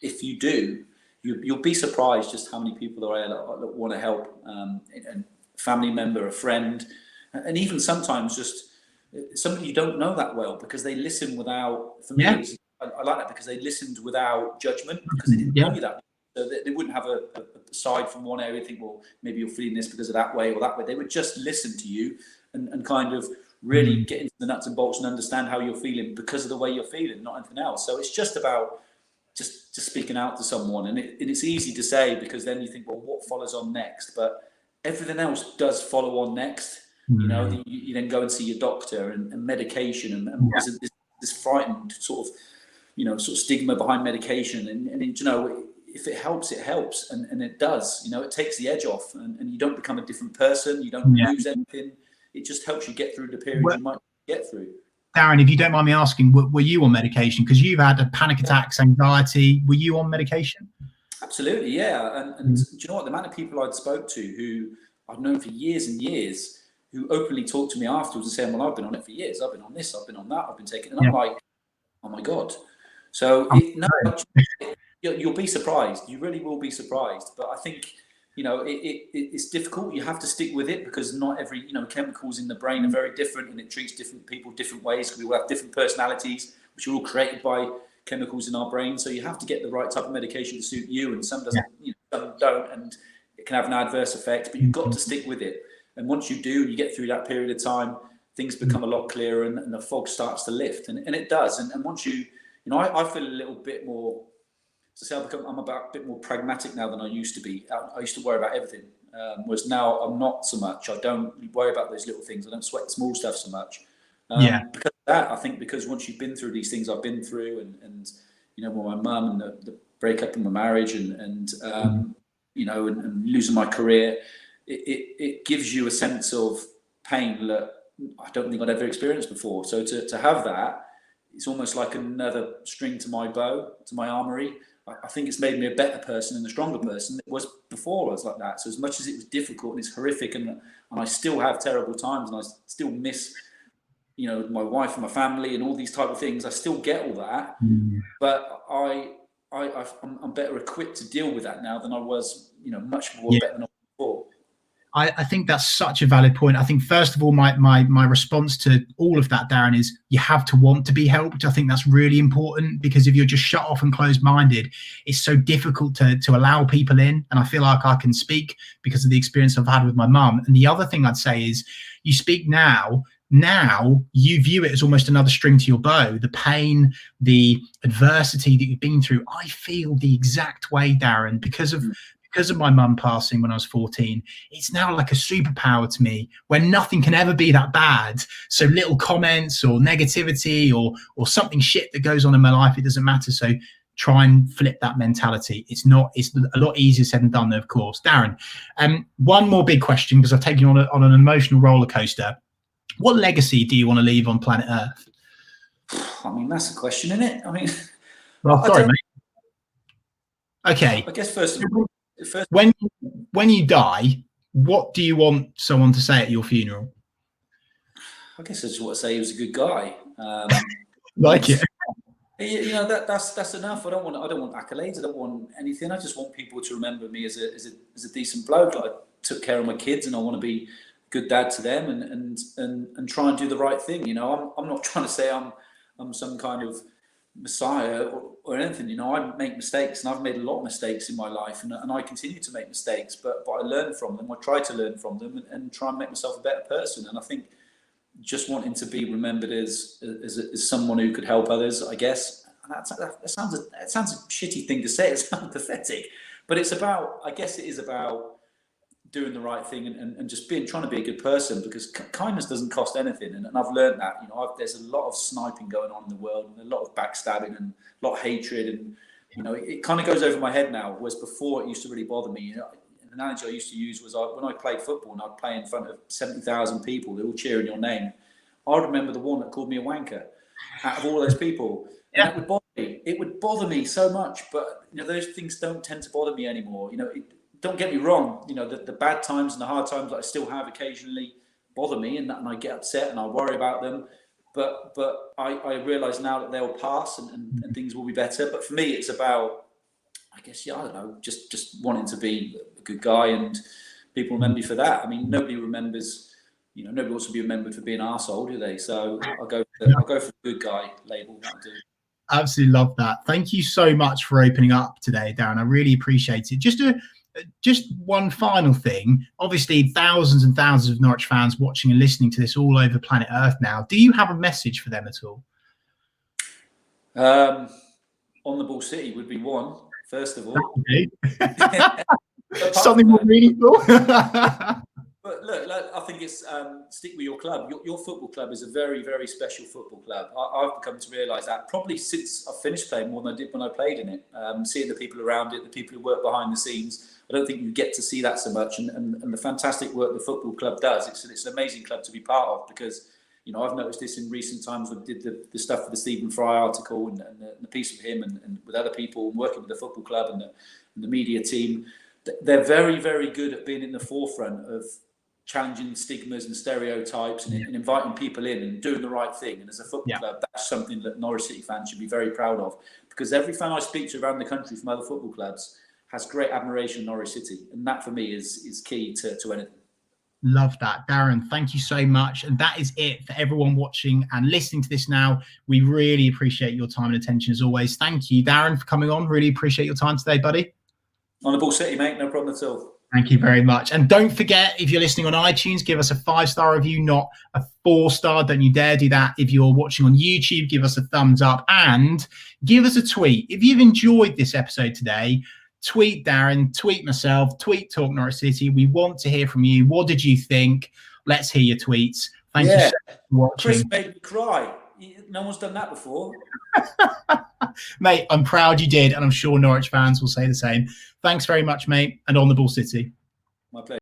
if you do, you'll be surprised just how many people there are that want to help. And family member, a friend, and even sometimes just somebody you don't know that well, because they listen without. For me, I like that because they listened without judgment, because they didn't know you that. So they wouldn't have a side from one area, think, well, maybe you're feeling this because of that way or that way. They would just listen to you and kind of really get into the nuts and bolts and understand how you're feeling because of the way you're feeling, not anything else. So it's just about just speaking out to someone. And it's easy to say, because then you think, well, what follows on next? But everything else does follow on next. You then go and see your doctor and medication, and there's this frightened sort of stigma behind medication. And if it helps, it helps. And it does, it takes the edge off, and you don't become a different person. You don't lose anything. It just helps you get through the period you might get through. Darren, if you don't mind me asking, were you on medication? Because you've had panic attacks, anxiety. Were you on medication? Absolutely, yeah. And do you know what? The amount of people I'd spoke to who I've known for years and years, who openly talk to me afterwards and say, well, I've been on it for years. I've been on this, I've been on that, I've been taking it. And I'm like, oh my God. So you'll be surprised. You really will be surprised. But I think, it's difficult. You have to stick with it, because not every, chemicals in the brain are very different, and it treats different people different ways, because we all have different personalities, which are all created by chemicals in our brain. So you have to get the right type of medication to suit you, and some doesn't, some don't, and it can have an adverse effect, but you've got to stick with it. And once you do, you get through that period of time, things become a lot clearer, and the fog starts to lift, and it does. And once I feel a little bit more, I'm a bit more pragmatic now than I used to be. I used to worry about everything, whereas now I'm not so much. I don't worry about those little things. I don't sweat the small stuff so much. Because of that, I think, because once you've been through these things I've been through, and with my mum and the breakup in my marriage, and losing my career, it gives you a sense of pain that I don't think I'd ever experienced before. So to have that, it's almost like another string to my bow, to my armory. I think it's made me a better person and a stronger person than it was before I was like that. So as much as it was difficult and it's horrific, and I still have terrible times, and I still miss, my wife and my family and all these type of things, I still get all that. But I'm better equipped to deal with that now than I was, much more better than I was before. I think that's such a valid point. I think, first of all, my response to all of that, Darren, is you have to want to be helped. I think that's really important, because if you're just shut off and closed-minded, it's so difficult to allow people in. And I feel like I can speak because of the experience I've had with my mum. And the other thing I'd say is, you speak now you view it as almost another string to your bow. The pain, the adversity that you've been through, I feel the exact way, Darren, because of my mum passing when I was 14. It's now like a superpower to me, where nothing can ever be that bad. So little comments or negativity or something shit that goes on in my life, it doesn't matter. So try and flip that mentality. It's a lot easier said than done, though, of course. Darren, one more big question, because I've taken you on an emotional roller coaster. What legacy do you want to leave on planet Earth? I mean, that's a question, isn't it? I mean, well, sorry, mate. Okay. I guess first, when you die, what do you want someone to say at your funeral? I guess I just want to say he was a good guy. Like it. That's enough. I don't want accolades. I don't want anything. I just want people to remember me as a decent bloke. Like, I took care of my kids, and I want to be a good dad to them, and try and do the right thing. I'm not trying to say I'm some kind of messiah or anything. I make mistakes, and I've made a lot of mistakes in my life, and I continue to make mistakes, but I learn from them. I try to learn from them and try and make myself a better person. And I think just wanting to be remembered as someone who could help others, I guess. And that sounds a shitty thing to say. It sounds pathetic, but I guess it is about doing the right thing and just trying to be a good person, because kindness doesn't cost anything. And I've learned that. There's a lot of sniping going on in the world, and a lot of backstabbing, and a lot of hatred, and it kind of goes over my head now. Whereas before, it used to really bother me. An analogy I used to use was when I played football and I'd play in front of 70,000 people, they're all cheering your name. I remember the one that called me a wanker out of all those people. And that would bother me. It would bother me so much, but those things don't tend to bother me anymore. Don't get me wrong. The bad times and the hard times that I still have occasionally bother me, and I get upset and I worry about them. But I realise now that they'll pass and things will be better. But for me, it's about, I guess, I don't know, just wanting to be a good guy, and people remember me for that. I mean, nobody remembers. Nobody wants to be remembered for being an arsehole, do they? So I'll go for the good guy label. That'll do. Absolutely love that. Thank you so much for opening up today, Darren. I really appreciate it. Just one final thing. Obviously, thousands and thousands of Norwich fans watching and listening to this all over planet Earth now. Do you have a message for them at all? On the Ball City would be one, first of all. Something more meaningful. But look, I think it's stick with your club. Your football club is a very, very special football club. I've come to realise that probably since I've finished playing more than I did when I played in it. Seeing the people around it, the people who work behind the scenes, I don't think you get to see that so much. And the fantastic work the football club does, it's an amazing club to be part of, because I've noticed this in recent times when I did the stuff for the Stephen Fry article and the piece with him and with other people, and working with the football club and the media team. They're very, very good at being in the forefront of challenging stigmas and stereotypes and inviting people in and doing the right thing. And as a football club, that's something that Norwich City fans should be very proud of, because every fan I speak to around the country from other football clubs has great admiration of Norwich City. And that for me is key to anything. Love that. Darren, thank you so much. And that is it for everyone watching and listening to this now. We really appreciate your time and attention as always. Thank you, Darren, for coming on. Really appreciate your time today, buddy. On the Ball City, mate. No problem at all. Thank you very much. And don't forget, if you're listening on iTunes, give us a 5-star review, not a 4-star. Don't you dare do that. If you're watching on YouTube, give us a thumbs up and give us a tweet. If you've enjoyed this episode today, tweet Darren, tweet myself, tweet Talk Norwich City. We want to hear from you. What did you think? Let's hear your tweets. Thank you so much for watching. Chris made me cry. No one's done that before. Mate, I'm proud you did, and I'm sure Norwich fans will say the same. Thanks very much, mate, and on the Ball City. My pleasure.